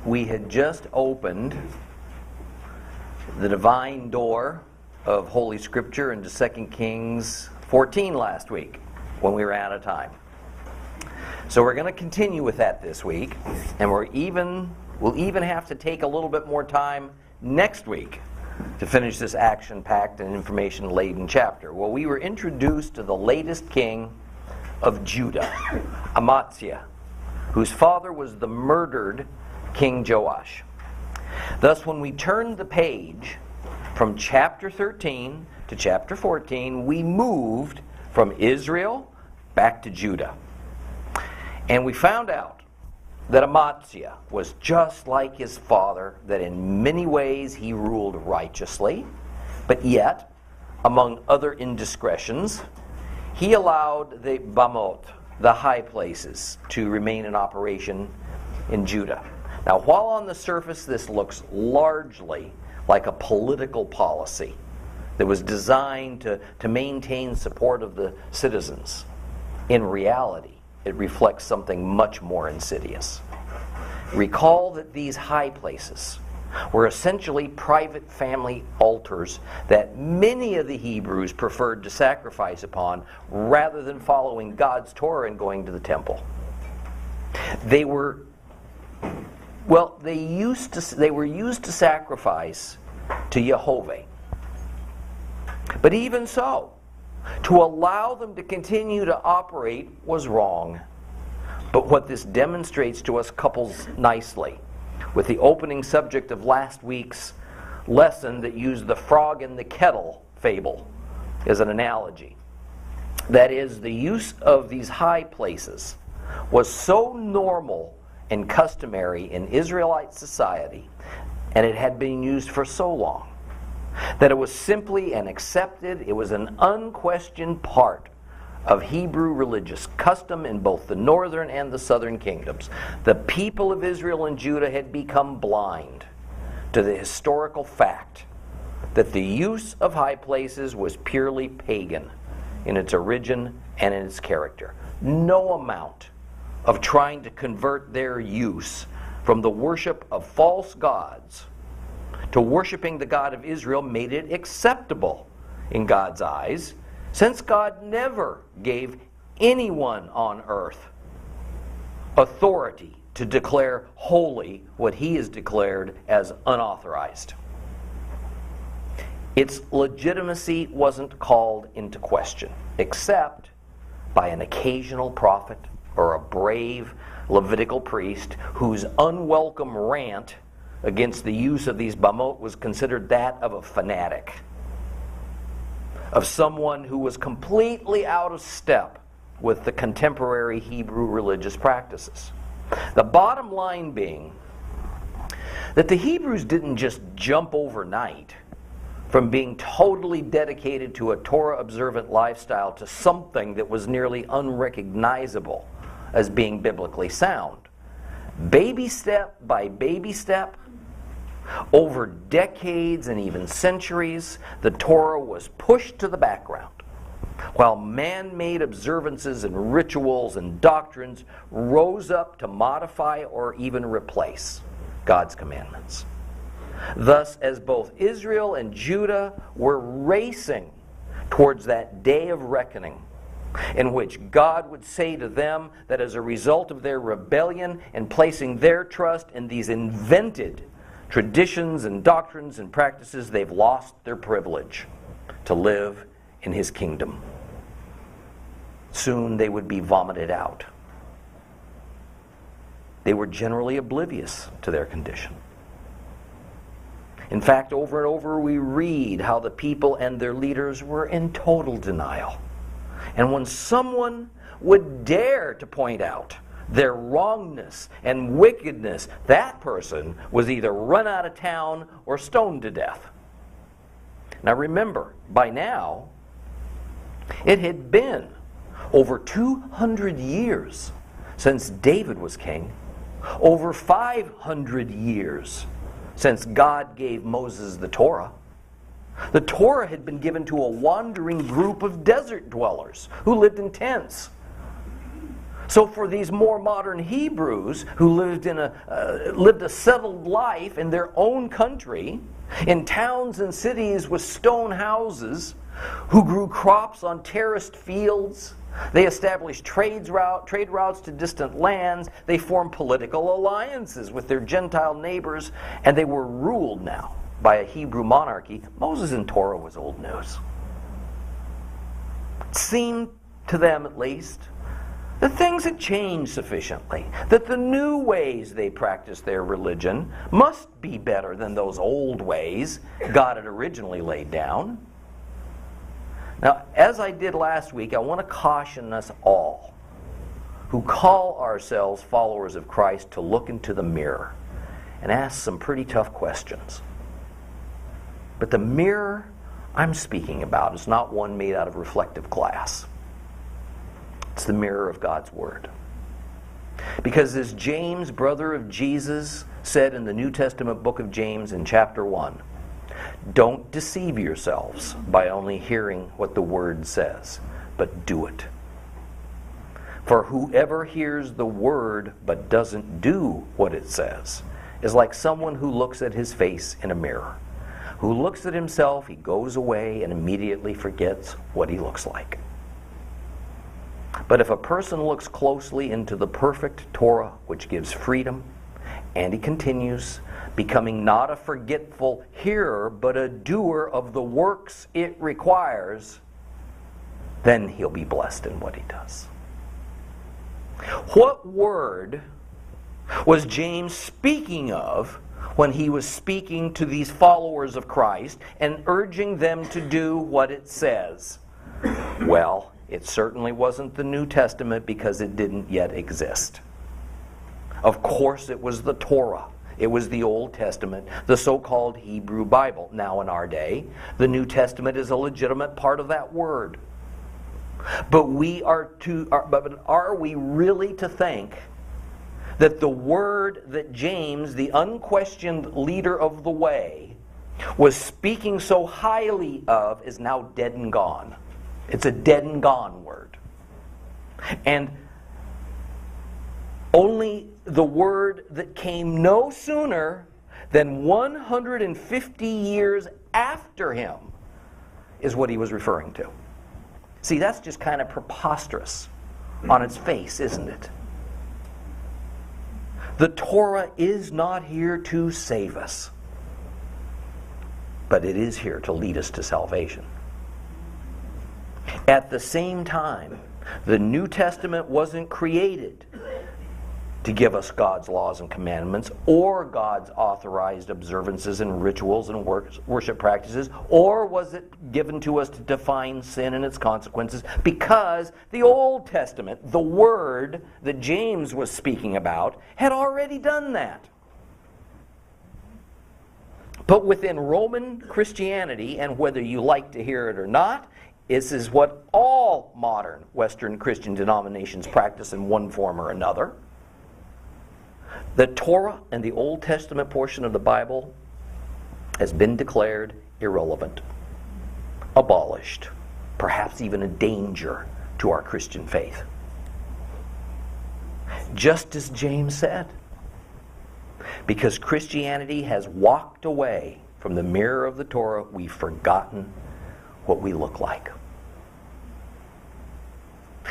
We had just opened the divine door of Holy Scripture into 2 Kings 14 last week when we ran out of time. So we're going to continue with that this week, and we'll even have to take a little bit more time next week to finish this action-packed and information-laden chapter. Well, we were introduced to the latest king of Judah, Amaziah, whose father was the murdered King Joash. Thus, when we turned the page from chapter 13 to chapter 14, we moved from Israel back to Judah. And we found out that Amaziah was just like his father, that in many ways he ruled righteously, but yet, among other indiscretions, he allowed the Bamot, the high places, to remain in operation in Judah. Now, while on the surface this looks largely like a political policy that was designed to maintain support of the citizens, in reality, it reflects something much more insidious. Recall that these high places were essentially private family altars that many of the Hebrews preferred to sacrifice upon rather than following God's Torah and going to the temple. They were used to sacrifice to Jehovah. But even so, to allow them to continue to operate was wrong. But what this demonstrates to us couples nicely with the opening subject of last week's lesson that used the frog in the kettle fable as an analogy. That is, the use of these high places was so normal and customary in Israelite society, and it had been used for so long, that it was simply an accepted, it was an unquestioned part of Hebrew religious custom in both the northern and the southern kingdoms. The people of Israel and Judah had become blind to the historical fact that the use of high places was purely pagan in its origin and in its character. No amount of trying to convert their use from the worship of false gods to worshiping the God of Israel made it acceptable in God's eyes, since God never gave anyone on earth authority to declare holy what he has declared as unauthorized. Its legitimacy wasn't called into question, except by an occasional prophet or a brave Levitical priest whose unwelcome rant against the use of these bamot was considered that of a fanatic, of someone who was completely out of step with the contemporary Hebrew religious practices. The bottom line being that the Hebrews didn't just jump overnight from being totally dedicated to a Torah-observant lifestyle to something that was nearly unrecognizable as being biblically sound. Baby step by baby step, over decades and even centuries, the Torah was pushed to the background, while man-made observances and rituals and doctrines rose up to modify or even replace God's commandments. Thus, as both Israel and Judah were racing towards that day of reckoning, in which God would say to them that as a result of their rebellion and placing their trust in these invented traditions and doctrines and practices, they've lost their privilege to live in his kingdom. Soon they would be vomited out. They were generally oblivious to their condition. In fact, over and over we read how the people and their leaders were in total denial. And when someone would dare to point out their wrongness and wickedness, that person was either run out of town or stoned to death. Now remember, by now, it had been over 200 years since David was king, over 500 years since God gave Moses the Torah. The Torah had been given to a wandering group of desert dwellers who lived in tents. So for these more modern Hebrews who lived a settled life in their own country, in towns and cities with stone houses, who grew crops on terraced fields, they established trade routes to distant lands, they formed political alliances with their Gentile neighbors, and they were ruled now by a Hebrew monarchy. Moses and Torah was old news. It seemed to them, at least, that things had changed sufficiently, that the new ways they practiced their religion must be better than those old ways God had originally laid down. Now, as I did last week, I want to caution us all who call ourselves followers of Christ to look into the mirror and ask some pretty tough questions. But the mirror I'm speaking about is not one made out of reflective glass. It's the mirror of God's Word. Because as James, brother of Jesus, said in the New Testament book of James in chapter 1, don't deceive yourselves by only hearing what the Word says, but do it. For whoever hears the Word but doesn't do what it says is like someone who looks at his face in a mirror. Who looks at himself, he goes away and immediately forgets what he looks like. But if a person looks closely into the perfect Torah, which gives freedom, and he continues, becoming not a forgetful hearer, but a doer of the works it requires, then he'll be blessed in what he does. What word was James speaking of when he was speaking to these followers of Christ and urging them to do what it says? Well, it certainly wasn't the New Testament because it didn't yet exist. Of course, it was the Torah. It was the Old Testament, the so-called Hebrew Bible. Now in our day, the New Testament is a legitimate part of that word. But are we really to think that the word that James, the unquestioned leader of the way, was speaking so highly of is now dead and gone? It's a dead and gone word. And only the word that came no sooner than 150 years after him is what he was referring to. See, that's just kind of preposterous on its face, isn't it? The Torah is not here to save us, but it is here to lead us to salvation. At the same time, the New Testament wasn't created to give us God's laws and commandments, or God's authorized observances and rituals and worship practices, or was it given to us to define sin and its consequences, because the Old Testament, the Word that James was speaking about, had already done that. But within Roman Christianity, and whether you like to hear it or not, this is what all modern Western Christian denominations practice in one form or another. The Torah and the Old Testament portion of the Bible has been declared irrelevant, abolished, perhaps even a danger to our Christian faith. Just as James said, because Christianity has walked away from the mirror of the Torah, we've forgotten what we look like.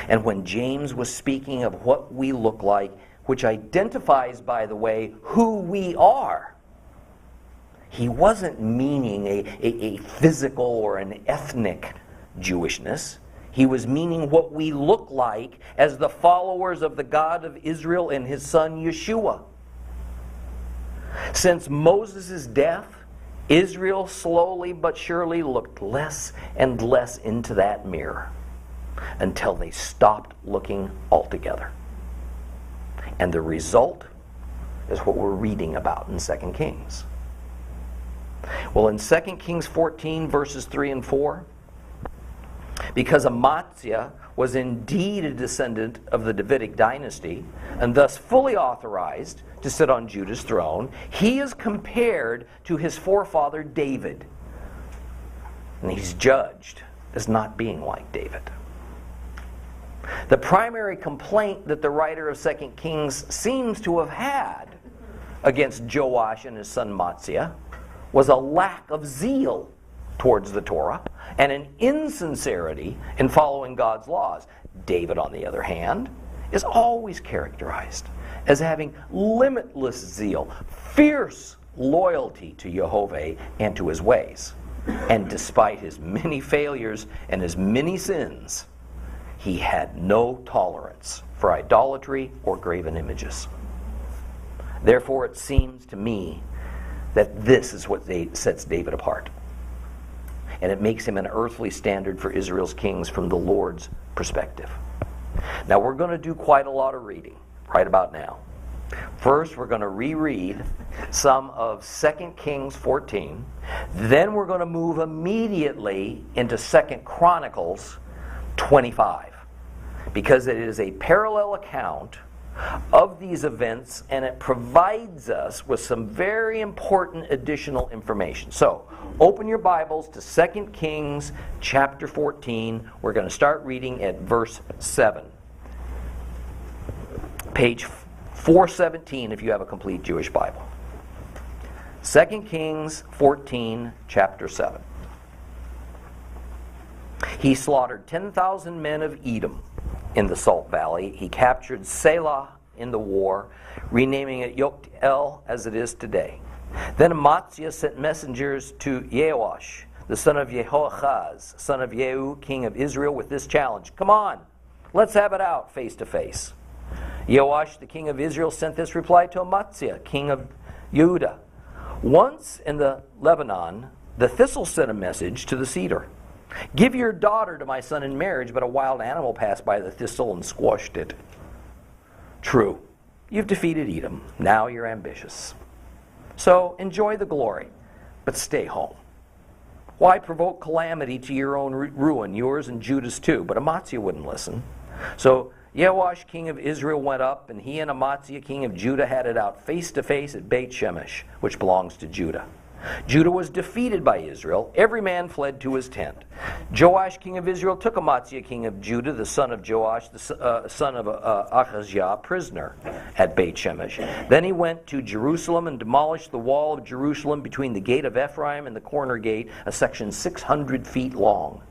And when James was speaking of what we look like, which identifies, by the way, who we are, he wasn't meaning a physical or an ethnic Jewishness. He was meaning what we look like as the followers of the God of Israel and his son Yeshua. Since Moses' death, Israel slowly but surely looked less and less into that mirror until they stopped looking altogether. And the result is what we're reading about in 2 Kings. Well, in 2 Kings 14, verses 3 and 4, because Amaziah was indeed a descendant of the Davidic dynasty, and thus fully authorized to sit on Judah's throne, he is compared to his forefather David. And he's judged as not being like David. The primary complaint that the writer of 2 Kings seems to have had against Joash and his son Amaziah was a lack of zeal towards the Torah and an insincerity in following God's laws. David, on the other hand, is always characterized as having limitless zeal, fierce loyalty to Jehovah and to his ways. And despite his many failures and his many sins, he had no tolerance for idolatry or graven images. Therefore, it seems to me that this is what sets David apart. And it makes him an earthly standard for Israel's kings from the Lord's perspective. Now, we're going to do quite a lot of reading right about now. First, we're going to reread some of 2 Kings 14. Then we're going to move immediately into 2 Chronicles 25, because it is a parallel account of these events, and it provides us with some very important additional information. So, open your Bibles to 2 Kings chapter 14. We're going to start reading at verse 7. Page 417 if you have a complete Jewish Bible. 2 Kings 14, chapter 7. He slaughtered 10,000 men of Edom in the Salt Valley. He captured Selah in the war, renaming it Yoktel as it is today. Then Amaziah sent messengers to Joash, the son of Jehoahaz, son of Jehu, king of Israel, with this challenge: "Come on, let's have it out face to face." Joash, the king of Israel, sent this reply to Amaziah, king of Judah: "Once in the Lebanon, the thistle sent a message to the cedar. 'Give your daughter to my son in marriage,' but a wild animal passed by the thistle and squashed it. True, you've defeated Edom. Now you're ambitious. So enjoy the glory, but stay home. Why provoke calamity to your own ruin, yours and Judah's too?" But Amaziah wouldn't listen. So Joash, king of Israel, went up, and he and Amaziah, king of Judah, had it out face to face at Beit Shemesh, which belongs to Judah. Judah was defeated by Israel. Every man fled to his tent. Joash, king of Israel, took Amaziah, king of Judah, the son of Joash, the son of Ahaziah, prisoner at Beit Shemesh. Then he went to Jerusalem and demolished the wall of Jerusalem between the gate of Ephraim and the corner gate, a section 600 feet long.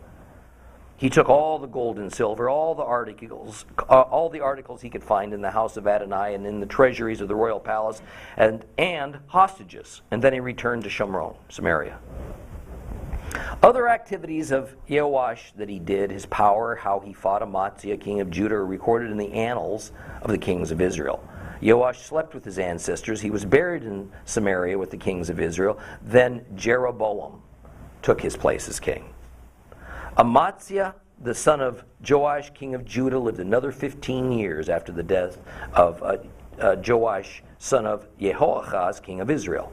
He took all the gold and silver, all the articles he could find in the house of Adonai and in the treasuries of the royal palace, and hostages. And then he returned to Samaria. Other activities of Joash that he did, his power, how he fought Amaziah, king of Judah, are recorded in the annals of the kings of Israel. Joash slept with his ancestors. He was buried in Samaria with the kings of Israel. Then Jeroboam took his place as king. Amaziah, the son of Joash, king of Judah, lived another 15 years after the death of Joash, son of Jehoahaz, king of Israel.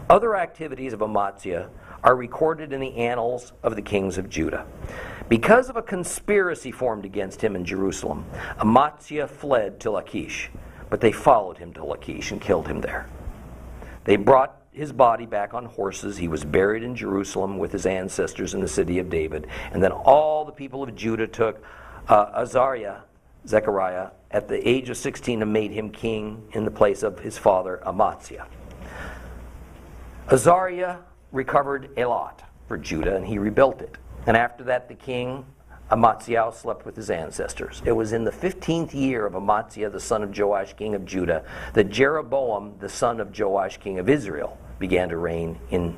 Other activities of Amaziah are recorded in the annals of the kings of Judah. Because of a conspiracy formed against him in Jerusalem, Amaziah fled to Lachish, but they followed him to Lachish and killed him there. They brought his body back on horses. He was buried in Jerusalem with his ancestors in the city of David. And then all the people of Judah took Zechariah, at the age of 16, and made him king in the place of his father Amaziah. Azariah recovered Elat for Judah, and he rebuilt it. And after that, the king Amaziah slept with his ancestors. It was in the 15th year of Amaziah, the son of Joash, king of Judah, that Jeroboam, the son of Joash, king of Israel, began to reign in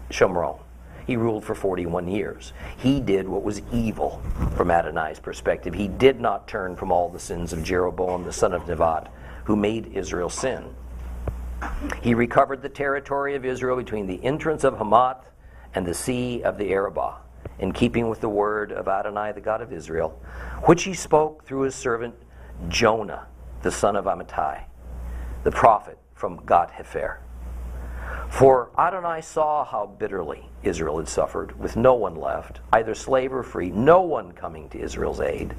Shomron. He ruled for 41 years. He did what was evil from Adonai's perspective. He did not turn from all the sins of Jeroboam, the son of Nebat, who made Israel sin. He recovered the territory of Israel between the entrance of Hamath and the sea of the Arabah, in keeping with the word of Adonai, the God of Israel, which he spoke through his servant Jonah, the son of Amittai, the prophet from Gath-Hepher. For Adonai saw how bitterly Israel had suffered, with no one left, either slave or free, no one coming to Israel's aid.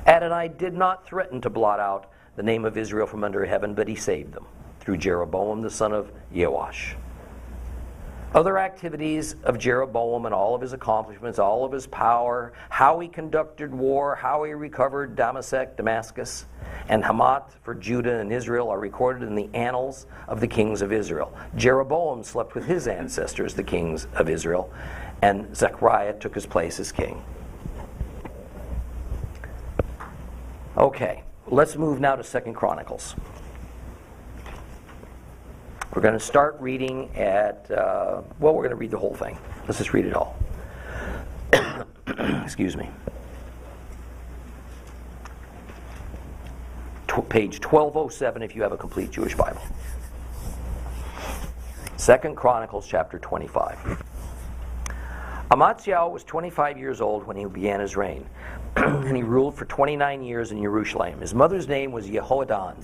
Adonai did not threaten to blot out the name of Israel from under heaven, but he saved them through Jeroboam the son of Joash. Other activities of Jeroboam and all of his accomplishments, all of his power, how he conducted war, how he recovered Damascus, and Hamath for Judah and Israel are recorded in the annals of the kings of Israel. Jeroboam slept with his ancestors, the kings of Israel, and Zechariah took his place as king. Okay, let's move now to 2 Chronicles. We're going to start reading at, we're going to read the whole thing. Let's just read it all. Excuse me. Page 1207 if you have a complete Jewish Bible. 2 Chronicles chapter 25. Amaziah was 25 years old when he began his reign, and he ruled for 29 years in Jerusalem. His mother's name was Jehoaddan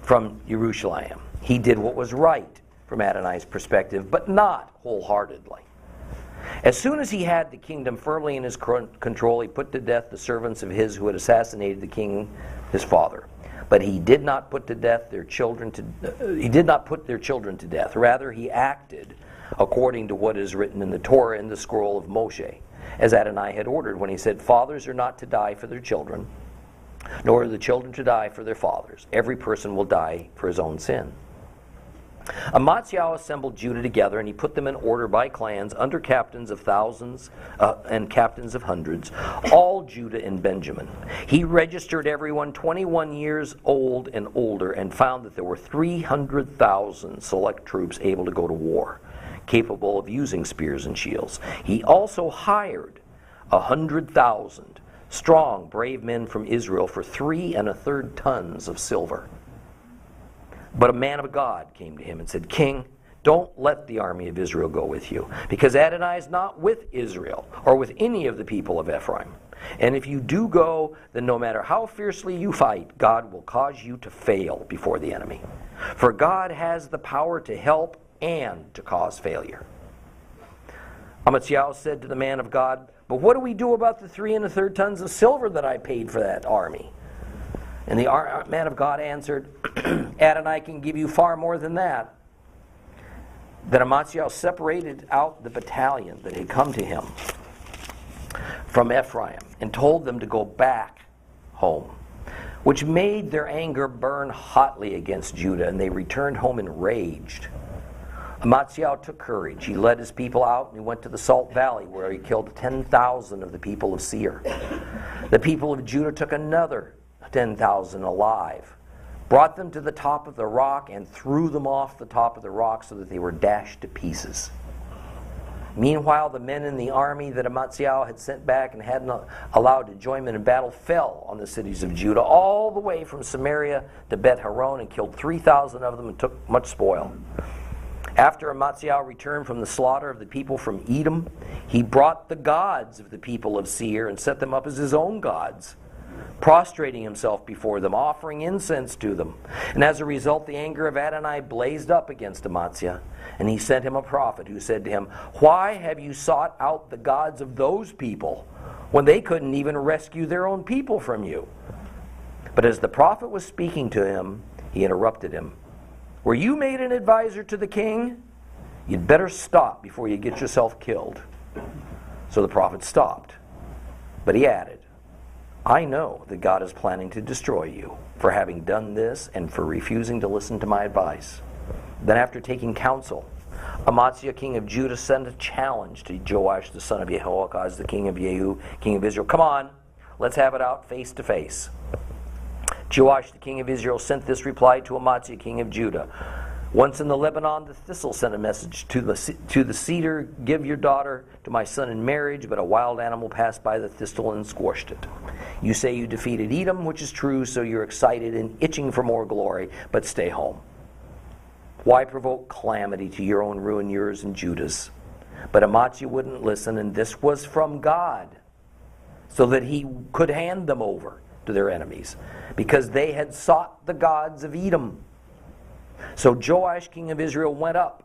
from Jerusalem. He did what was right from Adonai's perspective, but not wholeheartedly. As soon as he had the kingdom firmly in his control, he put to death the servants of his who had assassinated the king, his father. But he did not put their children to death. Rather, he acted according to what is written in the Torah in the scroll of Moshe, as Adonai had ordered when he said, "Fathers are not to die for their children, nor are the children to die for their fathers. Every person will die for his own sin." Amaziah assembled Judah together, and he put them in order by clans, under captains of thousands and captains of hundreds, all Judah and Benjamin. He registered everyone 21 years old and older, and found that there were 300,000 select troops able to go to war, capable of using spears and shields. He also hired 100,000 strong, brave men from Israel for 3 1/3 tons of silver. But a man of God came to him and said, "King, don't let the army of Israel go with you, because Adonai is not with Israel or with any of the people of Ephraim. And if you do go, then no matter how fiercely you fight, God will cause you to fail before the enemy. For God has the power to help and to cause failure." Amaziah said to the man of God, "But what do we do about the 3 1/3 tons of silver that I paid for that army?" And the man of God answered, "Adonai can give you far more than that." Then Amaziah separated out the battalion that had come to him from Ephraim and told them to go back home, which made their anger burn hotly against Judah, and they returned home enraged. Amaziah took courage. He led his people out, and he went to the Salt Valley, where he killed 10,000 of the people of Seir. The people of Judah took another 10,000 alive, brought them to the top of the rock, and threw them off the top of the rock so that they were dashed to pieces. Meanwhile, the men in the army that Amaziah had sent back and hadn't allowed to join him in battle fell on the cities of Judah, all the way from Samaria to Beth Horon, and killed 3,000 of them and took much spoil. After Amaziah returned from the slaughter of the people from Edom, he brought the gods of the people of Seir and set them up as his own gods, prostrating himself before them, offering incense to them. And as a result, the anger of Adonai blazed up against Amaziah, and he sent him a prophet who said to him, "Why have you sought out the gods of those people when they couldn't even rescue their own people from you?" But as the prophet was speaking to him, he interrupted him. "Were you made an advisor to the king? You'd better stop before you get yourself killed." So the prophet stopped. But he added, "I know that God is planning to destroy you for having done this and for refusing to listen to my advice." Then after taking counsel, Amaziah, king of Judah, sent a challenge to Joash, the son of Jehoahaz, the king of Jehu, king of Israel. "Come on, let's have it out face to face." Joash, the king of Israel, sent this reply to Amaziah, king of Judah. "Once in the Lebanon, the thistle sent a message to the cedar, 'Give your daughter to my son in marriage,' but a wild animal passed by the thistle and squashed it. You say you defeated Edom, which is true, so you're excited and itching for more glory, but stay home. Why provoke calamity to your own ruin, yours and Judah's?" But Amaziah wouldn't listen, and this was from God, so that he could hand them over to their enemies, because they had sought the gods of Edom. So Joash, king of Israel, went up,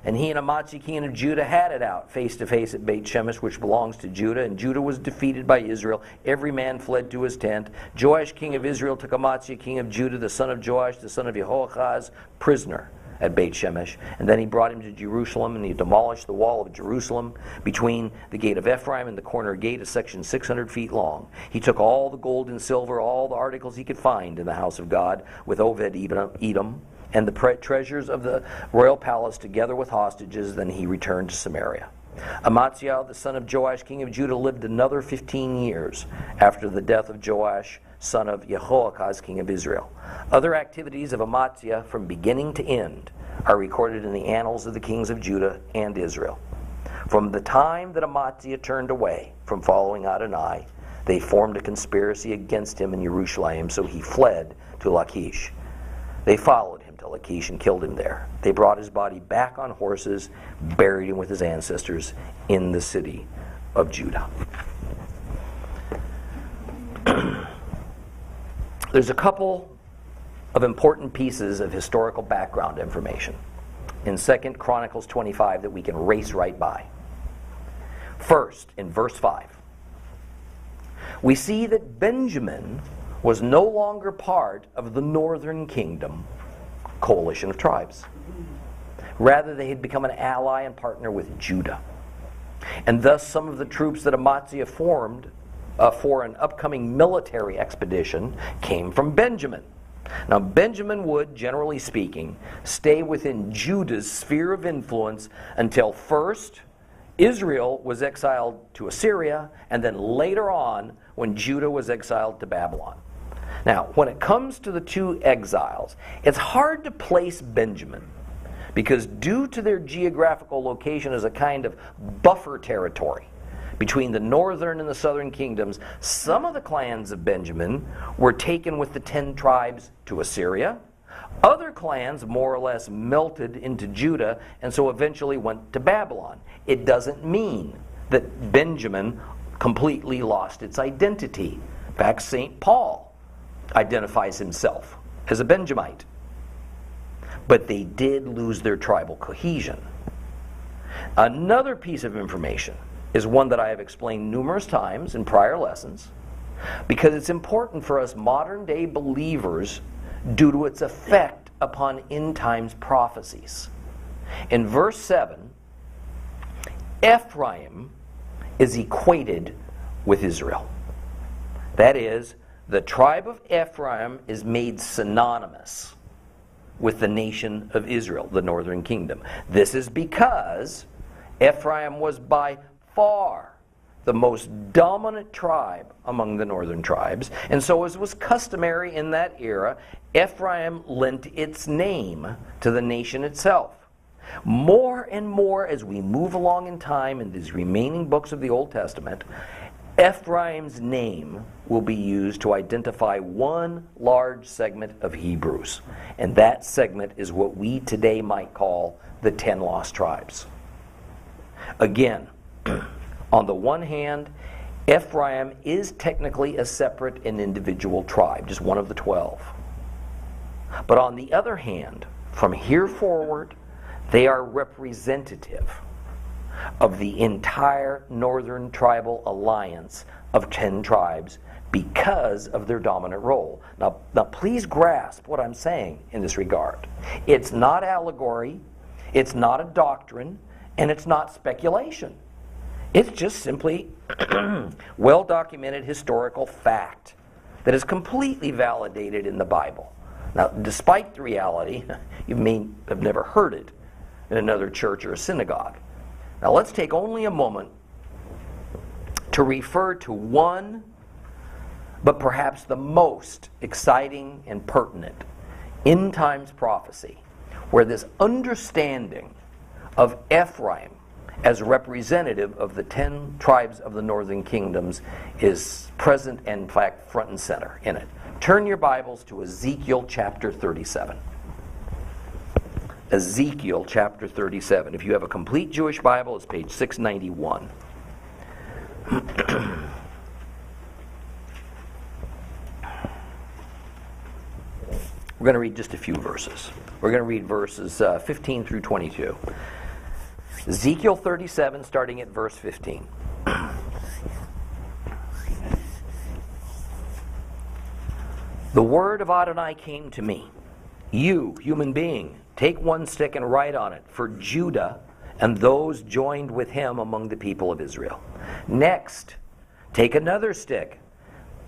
and he and Amaziah, king of Judah, had it out face to face at Beit Shemesh, which belongs to Judah, and Judah was defeated by Israel. Every man fled to his tent. Joash, king of Israel, took Amaziah, king of Judah, the son of Joash, the son of Jehoahaz, prisoner, at Beit Shemesh. And then he brought him to Jerusalem, and he demolished the wall of Jerusalem between the gate of Ephraim and the corner gate, a section 600 feet long. He took all the gold and silver, all the articles he could find in the house of God with Obed-Edom, and the treasures of the royal palace together with hostages. Then he returned to Samaria. Amaziah, the son of Joash, king of Judah, lived another 15 years after the death of Joash, son of Jehoahaz, king of Israel. Other activities of Amaziah from beginning to end are recorded in the annals of the kings of Judah and Israel. From the time that Amaziah turned away from following Adonai, they formed a conspiracy against him in Jerusalem, so he fled to Lachish. They followed him to Lachish and killed him there. They brought his body back on horses, buried him with his ancestors in the city of Judah. There's a couple of important pieces of historical background information in 2 Chronicles 25 that we can race right by. First, in verse 5, we see that Benjamin was no longer part of the northern kingdom coalition of tribes. Rather, they had become an ally and partner with Judah. And thus, some of the troops that Amaziah formed for an upcoming military expedition came from Benjamin. Now, Benjamin would, generally speaking, stay within Judah's sphere of influence until first Israel was exiled to Assyria, and then later on when Judah was exiled to Babylon. Now, when it comes to the two exiles, it's hard to place Benjamin because due to their geographical location as a kind of buffer territory between the northern and the southern kingdoms, some of the clans of Benjamin were taken with the 10 tribes to Assyria. Other clans more or less melted into Judah and so eventually went to Babylon. It doesn't mean that Benjamin completely lost its identity. In fact, St. Paul identifies himself as a Benjamite. But they did lose their tribal cohesion. Another piece of information is one that I have explained numerous times in prior lessons because it's important for us modern day believers due to its effect upon end times prophecies. In verse 7, Ephraim is equated with Israel. That is, the tribe of Ephraim is made synonymous with the nation of Israel, the northern kingdom. This is because Ephraim was by far the most dominant tribe among the northern tribes, and so as was customary in that era, Ephraim lent its name to the nation itself. More and more as we move along in time in these remaining books of the Old Testament, Ephraim's name will be used to identify one large segment of Hebrews, and that segment is what we today might call the 10 lost tribes. Again, on the one hand, Ephraim is technically a separate and individual tribe, just one of the 12. But on the other hand, from here forward, they are representative of the entire northern tribal alliance of 10 tribes because of their dominant role. Now please grasp what I'm saying in this regard. It's not allegory, it's not a doctrine, and it's not speculation. It's just simply well-documented historical fact that is completely validated in the Bible. Now, despite the reality, you may have never heard it in another church or a synagogue. Now, let's take only a moment to refer to one, but perhaps the most exciting and pertinent end times prophecy, where this understanding of Ephraim as representative of the 10 tribes of the northern kingdoms is present and, in fact, front and center in it. Turn your Bibles to Ezekiel chapter 37. Ezekiel chapter 37. If you have a complete Jewish Bible, it's page 691. We're going to read just a few verses. We're going to read verses 15 through 22. Ezekiel 37, starting at verse 15. The word of Adonai came to me, You, human being, take one stick and write on it for Judah and those joined with him among the people of Israel. Next, take another stick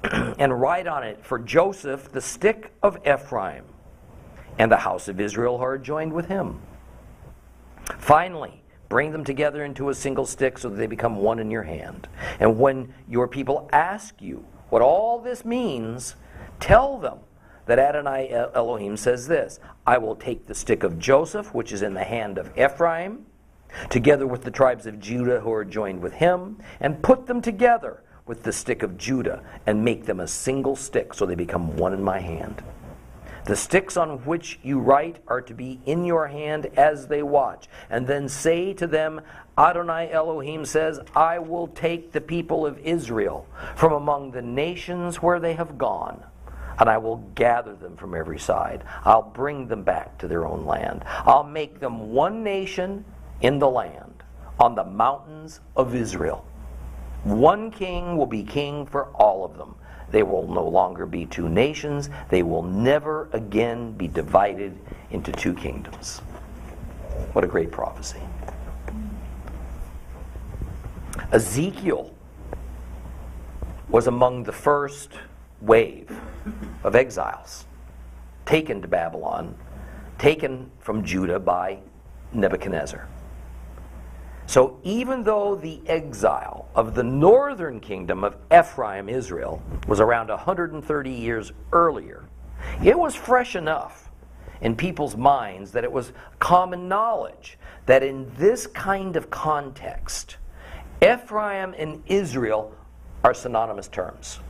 and write on it for Joseph, the stick of Ephraim, and the house of Israel who are joined with him. Finally, bring them together into a single stick so that they become one in your hand. And when your people ask you what all this means, tell them that Adonai Elohim says this: I will take the stick of Joseph, which is in the hand of Ephraim, together with the tribes of Judah who are joined with him, and put them together with the stick of Judah, and make them a single stick so they become one in my hand. The sticks on which you write are to be in your hand as they watch. And then say to them, Adonai Elohim says, I will take the people of Israel from among the nations where they have gone, and I will gather them from every side. I'll bring them back to their own land. I'll make them one nation in the land, on the mountains of Israel. One king will be king for all of them. They will no longer be two nations. They will never again be divided into two kingdoms. What a great prophecy. Ezekiel was among the first wave of exiles taken to Babylon, taken from Judah by Nebuchadnezzar. So even though the exile of the northern kingdom of Ephraim, Israel, was around 130 years earlier, it was fresh enough in people's minds that it was common knowledge that in this kind of context, Ephraim and Israel are synonymous terms.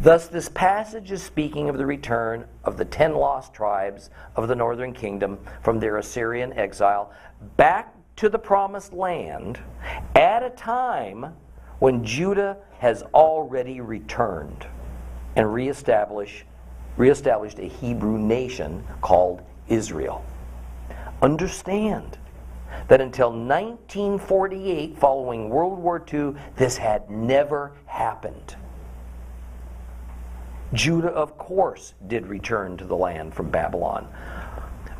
Thus, this passage is speaking of the return of the 10 lost tribes of the northern kingdom from their Assyrian exile back to the promised land at a time when Judah has already returned and reestablished a Hebrew nation called Israel. Understand that until 1948, following World War II, this had never happened. Judah, of course, did return to the land from Babylon,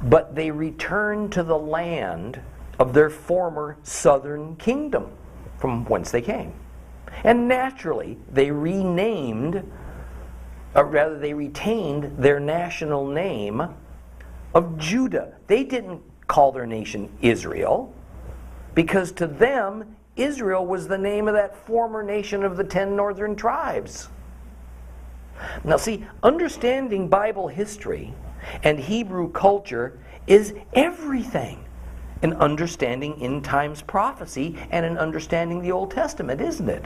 but they returned to the land of their former southern kingdom from whence they came. And naturally, they retained their national name of Judah. They didn't call their nation Israel, because to them, Israel was the name of that former nation of the 10 northern tribes. Now see, understanding Bible history and Hebrew culture is everything in understanding end times prophecy and in understanding the Old Testament, isn't it?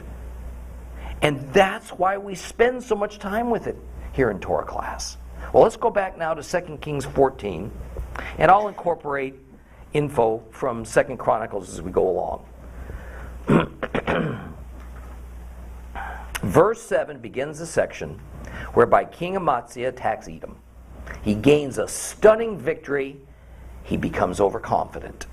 And that's why we spend so much time with it here in Torah class. Well, let's go back now to 2 Kings 14, and I'll incorporate info from 2 Chronicles as we go along. Verse 7 begins a section whereby King Amaziah attacks Edom. He gains a stunning victory. He becomes overconfident,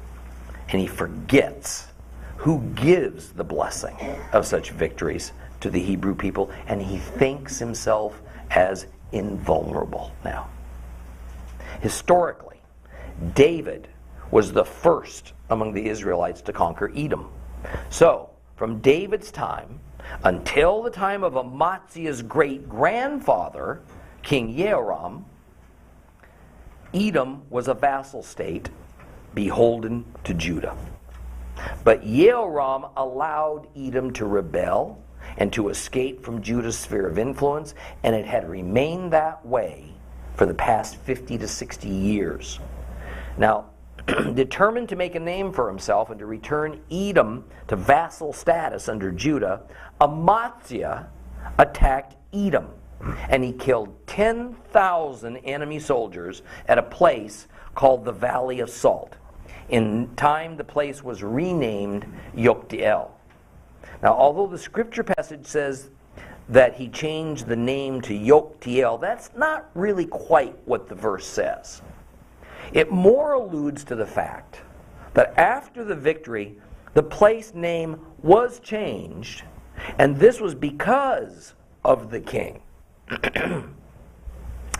and he forgets who gives the blessing of such victories to the Hebrew people, and he thinks himself as invulnerable now. Historically, David was the first among the Israelites to conquer Edom. So, from David's time until the time of Amaziah's great-grandfather, King Jehoram, Edom was a vassal state beholden to Judah. But Jehoram allowed Edom to rebel and to escape from Judah's sphere of influence, and it had remained that way for the past 50 to 60 years. Now, determined to make a name for himself and to return Edom to vassal status under Judah, Amaziah attacked Edom, and he killed 10,000 enemy soldiers at a place called the Valley of Salt. In time, the place was renamed Yoktiel. Now, although the scripture passage says that he changed the name to Yoktiel, that's not really quite what the verse says. It more alludes to the fact that after the victory, the place name was changed, and this was because of the king.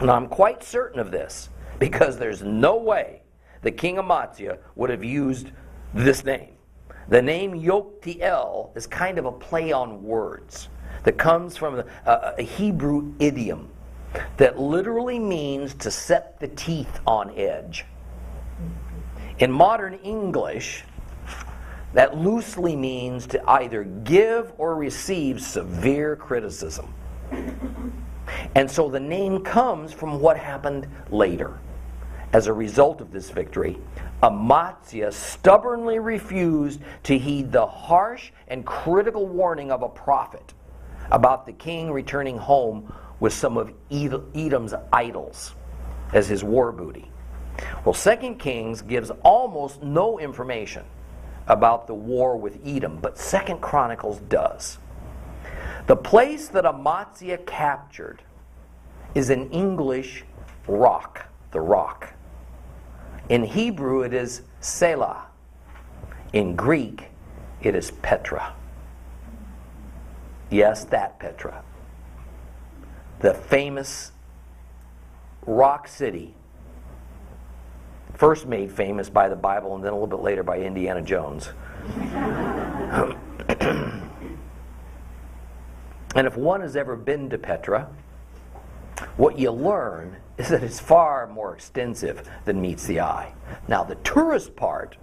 Now, I'm quite certain of this, because there's no way the king Amaziah would have used this name. The name Yoktiel is kind of a play on words that comes from a Hebrew idiom that literally means to set the teeth on edge. In modern English, that loosely means to either give or receive severe criticism. And so the name comes from what happened later. As a result of this victory, Amaziah stubbornly refused to heed the harsh and critical warning of a prophet about the king returning home with some of Edom's idols as his war booty. Well, 2 Kings gives almost no information about the war with Edom, but 2 Chronicles does. The place that Amaziah captured is in English rock, the rock. In Hebrew it is Selah. In Greek it is Petra. Yes, that Petra. The famous rock city, first made famous by the Bible and then a little bit later by Indiana Jones. And if one has ever been to Petra, what you learn is that it's far more extensive than meets the eye. Now, the tourist part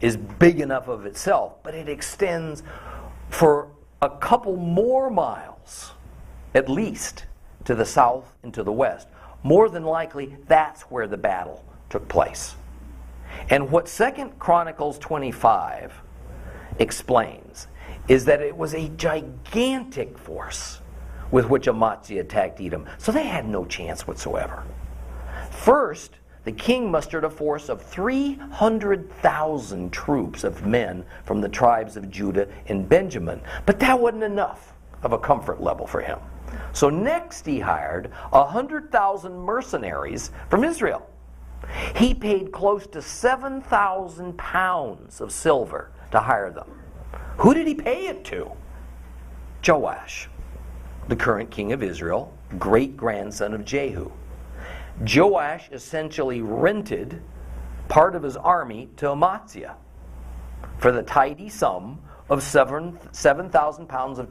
is big enough of itself, but it extends for a couple more miles, at least, to the south and to the west. More than likely, that's where the battle took place. And what 2 Chronicles 25 explains is that it was a gigantic force with which Amaziah attacked Edom. So they had no chance whatsoever. First, the king mustered a force of 300,000 troops of men from the tribes of Judah and Benjamin. But that wasn't enough of a comfort level for him. So next he hired 100,000 mercenaries from Israel. He paid close to 7,000 pounds of silver to hire them. Who did he pay it to? Joash, the current king of Israel, great-grandson of Jehu. Joash essentially rented part of his army to Amaziah for the tidy sum of 7,000 pounds of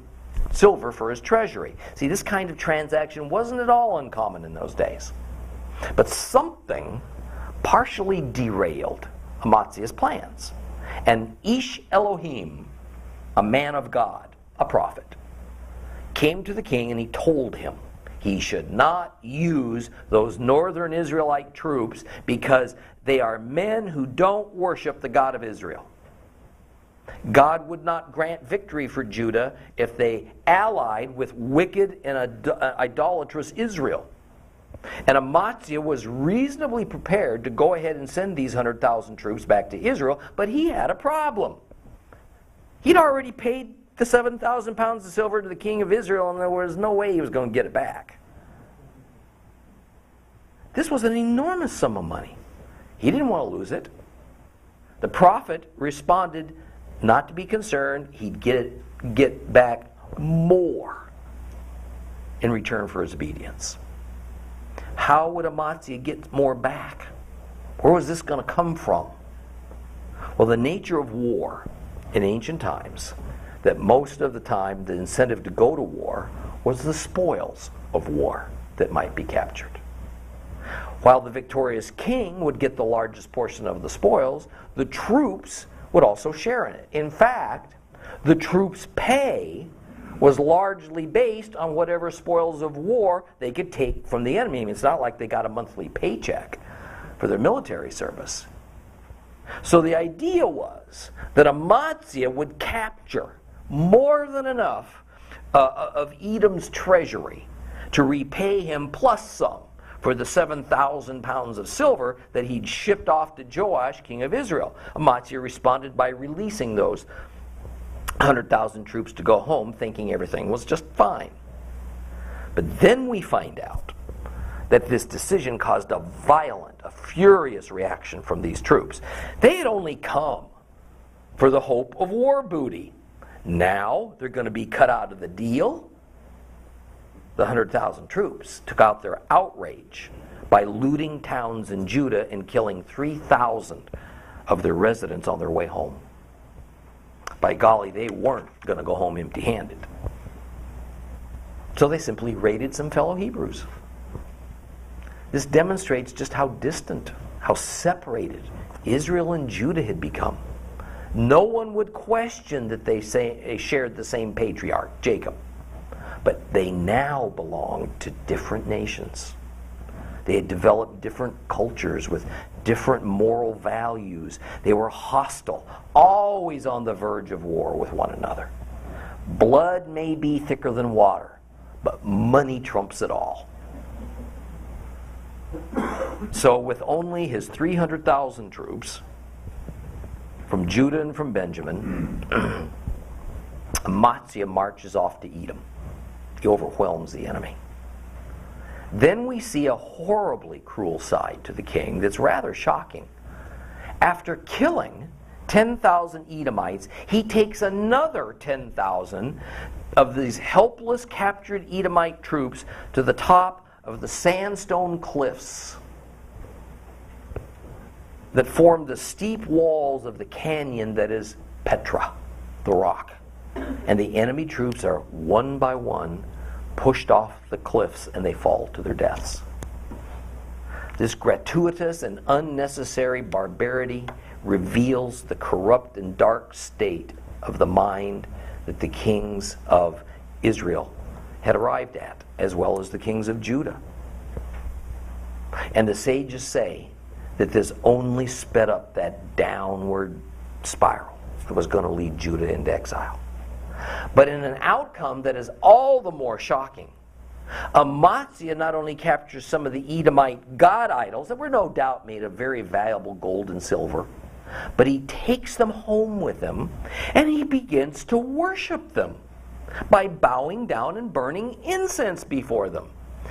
silver for his treasury. See, this kind of transaction wasn't at all uncommon in those days. But something partially derailed Amaziah's plans. And Ish Elohim, a man of God, a prophet, came to the king and he told him he should not use those northern Israelite troops because they are men who don't worship the God of Israel. God would not grant victory for Judah if they allied with wicked and idolatrous Israel. And Amaziah was reasonably prepared to go ahead and send these 100,000 troops back to Israel, but he had a problem. He'd already paid the 7,000 pounds of silver to the king of Israel, and there was no way he was going to get it back. This was an enormous sum of money. He didn't want to lose it. The prophet responded not to be concerned. He'd get back more in return for his obedience. How would Amaziah get more back? Where was this going to come from? Well, the nature of war in ancient times, that most of the time the incentive to go to war was the spoils of war that might be captured. While the victorious king would get the largest portion of the spoils, the troops would also share in it. In fact, the troops' pay was largely based on whatever spoils of war they could take from the enemy. I mean, it's not like they got a monthly paycheck for their military service. So the idea was that Amaziah would capture more than enough of Edom's treasury to repay him plus some for the 7,000 pounds of silver that he'd shipped off to Joash, king of Israel. Amaziah responded by releasing those 100,000 troops to go home, thinking everything was just fine. But then we find out that this decision caused a violent, a furious reaction from these troops. They had only come for the hope of war booty. Now they're going to be cut out of the deal. The 100,000 troops took out their outrage by looting towns in Judah and killing 3,000 of their residents on their way home. By golly, they weren't going to go home empty-handed. So they simply raided some fellow Hebrews. This demonstrates just how distant, how separated Israel and Judah had become. No one would question that they shared the same patriarch, Jacob. But they now belonged to different nations. They had developed different cultures with different moral values. They were hostile, always on the verge of war with one another. Blood may be thicker than water, but money trumps it all. So with only his 300,000 troops from Judah and from Benjamin, Amaziah marches off to Edom. He overwhelms the enemy. Then we see a horribly cruel side to the king that's rather shocking. After killing 10,000 Edomites, he takes another 10,000 of these helpless captured Edomite troops to the top of the sandstone cliffs that form the steep walls of the canyon that is Petra, the rock. And the enemy troops are one by one pushed off the cliffs and they fall to their deaths. This gratuitous and unnecessary barbarity reveals the corrupt and dark state of the mind that the kings of Israel had arrived at, as well as the kings of Judah. And the sages say that this only sped up that downward spiral that was going to lead Judah into exile. But in an outcome that is all the more shocking, Amaziah not only captures some of the Edomite god idols that were no doubt made of very valuable gold and silver, but he takes them home with him and he begins to worship them by bowing down and burning incense before them.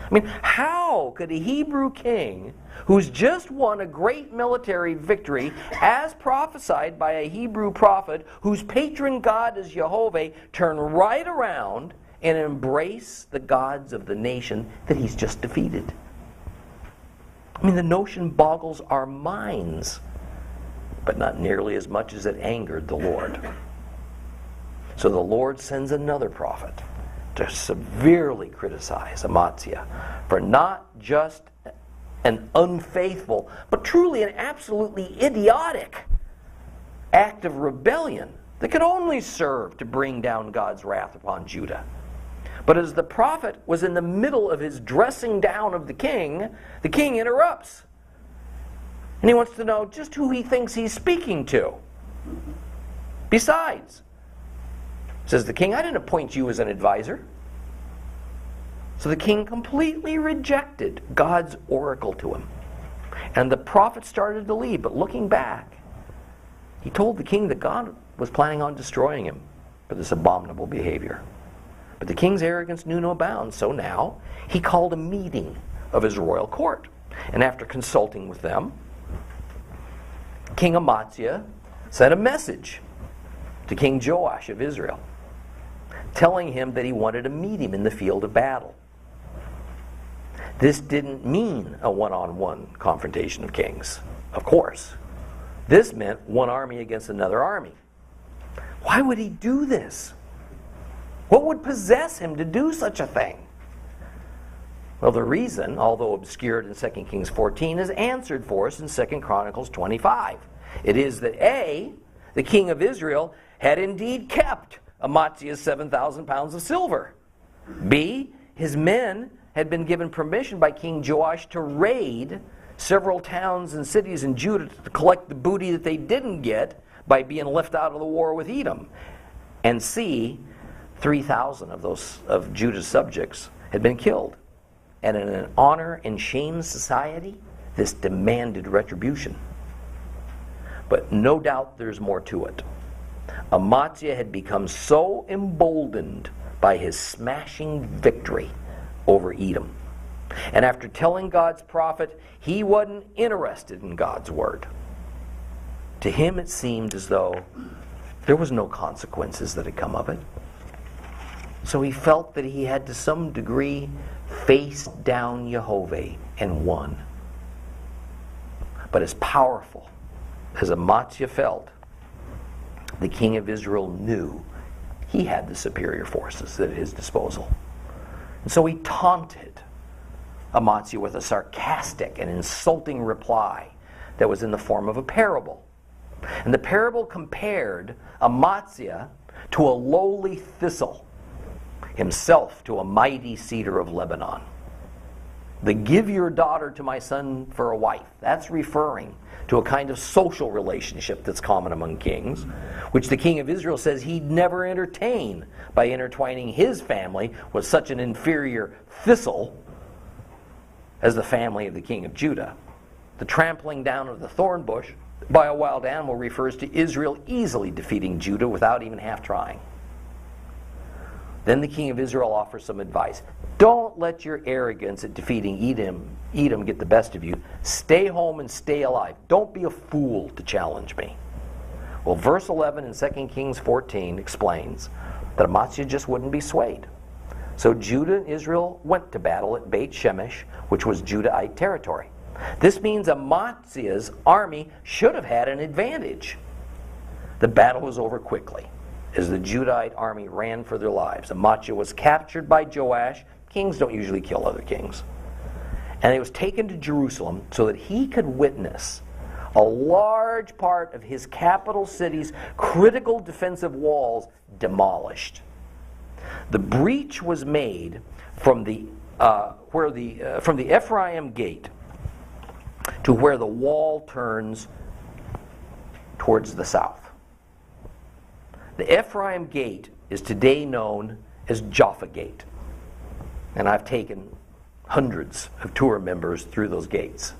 I mean, how could a Hebrew king who's just won a great military victory, as prophesied by a Hebrew prophet whose patron god is Jehovah, turn right around and embrace the gods of the nation that he's just defeated? I mean, the notion boggles our minds, but not nearly as much as it angered the Lord. So the Lord sends another prophet to severely criticize Amaziah for not just an unfaithful, but truly an absolutely idiotic act of rebellion that could only serve to bring down God's wrath upon Judah. But as the prophet was in the middle of his dressing down of the king interrupts. And he wants to know just who he thinks he's speaking to. Besides, says the king, I didn't appoint you as an advisor. So the king completely rejected God's oracle to him. And the prophet started to leave, but looking back, he told the king that God was planning on destroying him for this abominable behavior. But the king's arrogance knew no bounds, so now he called a meeting of his royal court. And after consulting with them, King Amaziah sent a message to King Joash of Israel, telling him that he wanted to meet him in the field of battle. This didn't mean a one-on-one confrontation of kings, of course. This meant one army against another army. Why would he do this? What would possess him to do such a thing? Well, the reason, although obscured in 2 Kings 14, is answered for us in 2 Chronicles 25. It is that A, the king of Israel, had indeed kept Amaziah's 7,000 pounds of silver. B, his men had been given permission by King Joash to raid several towns and cities in Judah to collect the booty that they didn't get by being left out of the war with Edom. And C, 3,000 of Judah's subjects had been killed. And in an honor and shame society, this demanded retribution. But no doubt there's more to it. Amaziah had become so emboldened by his smashing victory over Edom. And after telling God's prophet he wasn't interested in God's word, to him it seemed as though there was no consequences that had come of it. So he felt that he had to some degree faced down Jehovah and won. But as powerful as Amaziah felt, the king of Israel knew he had the superior forces at his disposal. And so he taunted Amaziah with a sarcastic and insulting reply that was in the form of a parable. And the parable compared Amaziah to a lowly thistle, himself to a mighty cedar of Lebanon. The "give your daughter to my son for a wife," that's referring to a kind of social relationship that's common among kings, which the king of Israel says he'd never entertain by intertwining his family with such an inferior thistle as the family of the king of Judah. The trampling down of the thorn bush by a wild animal refers to Israel easily defeating Judah without even half trying. Then the king of Israel offers some advice. Don't let your arrogance at defeating Edom get the best of you. Stay home and stay alive. Don't be a fool to challenge me. Well, verse 11 in 2 Kings 14 explains that Amaziah just wouldn't be swayed. So Judah and Israel went to battle at Beit Shemesh, which was Judahite territory. This means Amaziah's army should have had an advantage. The battle was over quickly as the Judahite army ran for their lives. Amaziah was captured by Joash. Kings don't usually kill other kings. And he was taken to Jerusalem so that he could witness a large part of his capital city's critical defensive walls demolished. The breach was made from the Ephraim gate to where the wall turns towards the south. The Ephraim gate is today known as Jaffa Gate. And I've taken hundreds of tour members through those gates.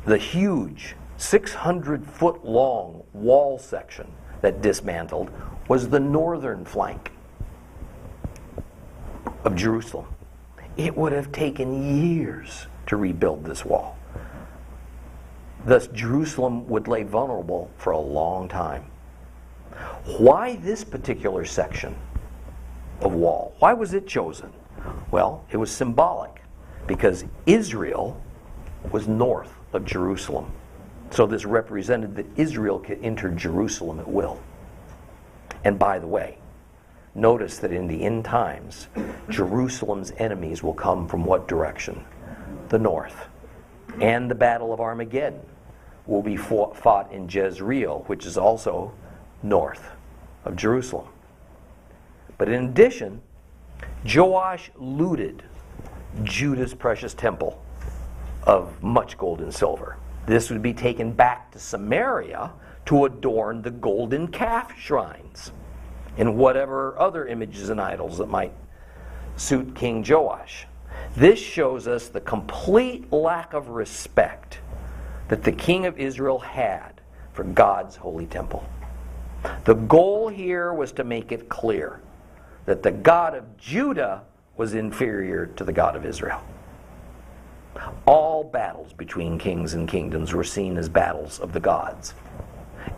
The huge 600-foot long wall section that dismantled was the northern flank of Jerusalem. It would have taken years to rebuild this wall. Thus, Jerusalem would lay vulnerable for a long time. Why this particular section of wall? Why was it chosen? Well, it was symbolic because Israel was north of Jerusalem. So this represented that Israel could enter Jerusalem at will. And by the way, notice that in the end times, Jerusalem's enemies will come from what direction? The north. And the Battle of Armageddon will be fought in Jezreel, which is also north of Jerusalem. But in addition, Joash looted Judah's precious temple of much gold and silver. This would be taken back to Samaria to adorn the golden calf shrines and whatever other images and idols that might suit King Joash. This shows us the complete lack of respect that the king of Israel had for God's holy temple. The goal here was to make it clear that the God of Judah was inferior to the God of Israel. All battles between kings and kingdoms were seen as battles of the gods.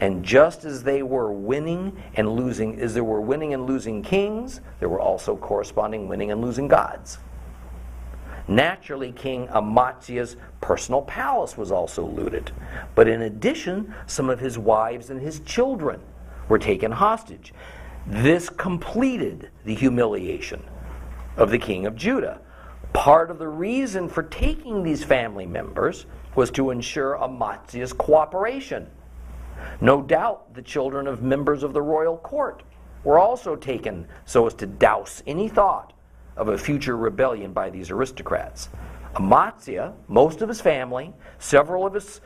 And just as they were winning and losing, as there were winning and losing kings, there were also corresponding winning and losing gods. Naturally, King Amaziah's personal palace was also looted. But in addition, some of his wives and his children were taken hostage. This completed the humiliation of the king of Judah. Part of the reason for taking these family members was to ensure Amaziah's cooperation. No doubt the children of members of the royal court were also taken so as to douse any thought of a future rebellion by these aristocrats. Amaziah, most of his family, several of his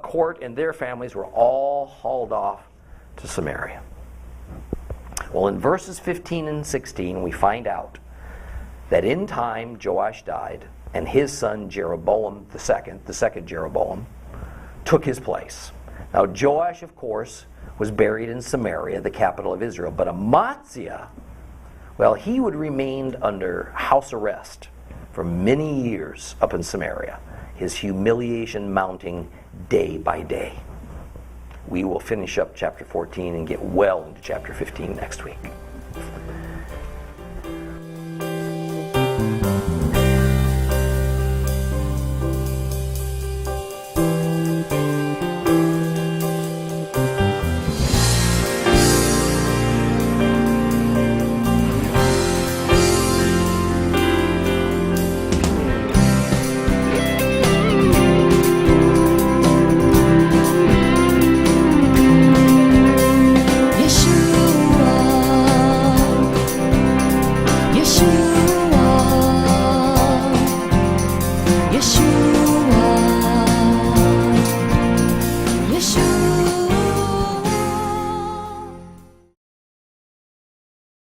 court and their families were all hauled off to Samaria. Well, in verses 15 and 16, we find out that in time Joash died, and his son Jeroboam the second Jeroboam, took his place. Now, Joash, of course, was buried in Samaria, the capital of Israel, but Amaziah, well, he would remain under house arrest for many years up in Samaria, his humiliation mounting day by day. We will finish up chapter 14 and get well into chapter 15 next week.